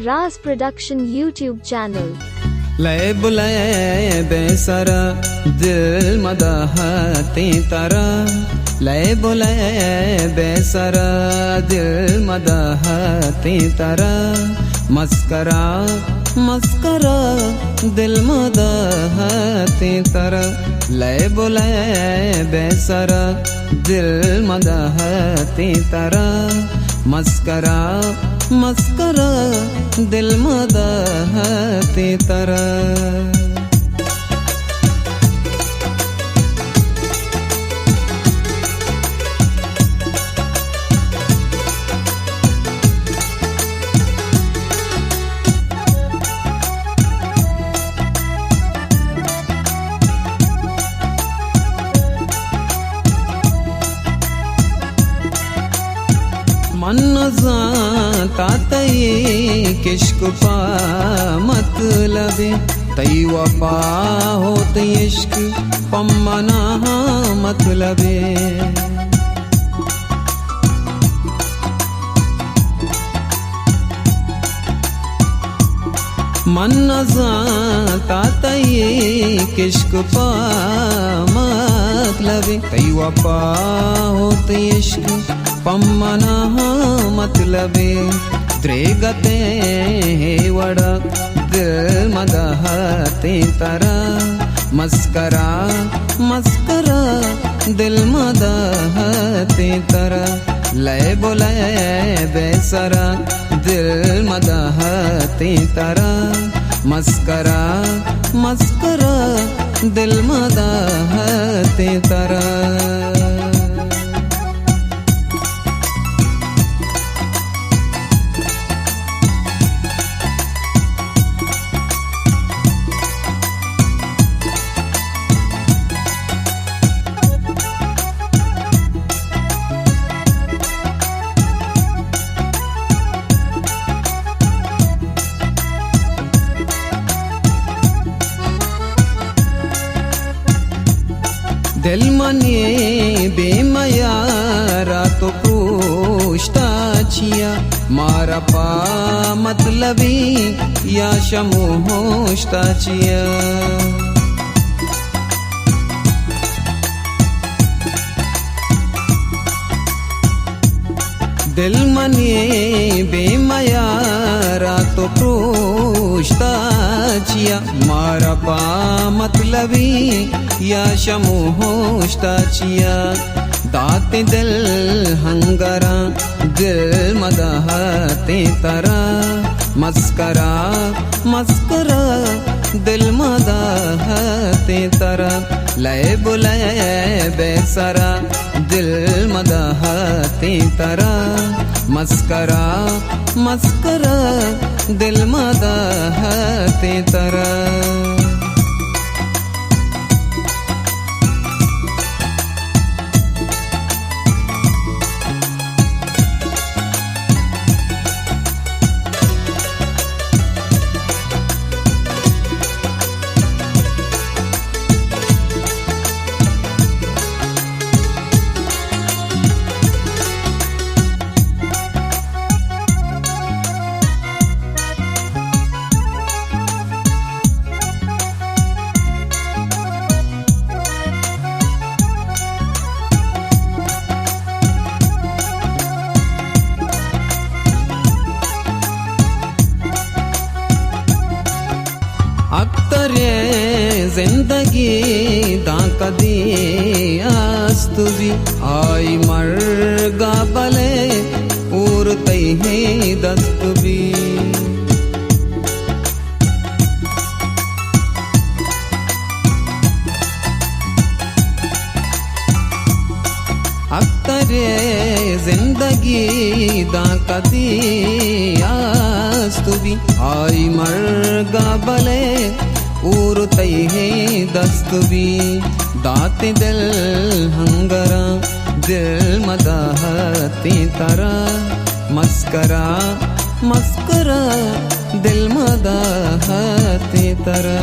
Raz Production YouTube channel. लय बुलय बेसर दिल मदहती तरा, लय बुलय बेसर दिल मदहती तरा, मस्करा मस्करा दिल मदहती तरा, लय बुलय बेसर दिल मदहती तरा, मस्करा मस्करा दिल मदहती तरा। मन तातई किश्क पा मतलबे तई वफा होत इश्क पम्मना मतलबे, मन तातई किश्क पा मतलबे तई वफा होत इश्क पम्मना मतलबे, द्रेगते वड़ दिल मदहती तरा, मस्करा मस्करा दिल मदहती तरा, लय बुलय बेसरा दिल मदहती तरा, मस्करा मस्करा दिल मदहती तरा। दिल मने बेमयारा तो पूछता छिया, मारा पा मतलबी या शमोहोशता छिया, दिल मने बेमयारा तो पूछता छिया, मारा पा मतलबी या शमोहोशता छिया, दात दिल हंगरा दिल मदहती तरा, मस्करा मस्करा दिल मदहती तरा, लय बुलय बेसरा दिल मदहती तरा, मस्करा मस्करा दिल मदहती तरा। अख्तरे जिंदगी दाकदी आस्तुबी, आई मरगा बले उरते ही दस्तबी, अख्तरे जिंदगी दाकदी आस्तुबी, आई मरगा बले उरते ही दस्तबी, दात दिल हंगरा दिल मदहती तरा, मस्करा मस्करा दिल मदहती तरा।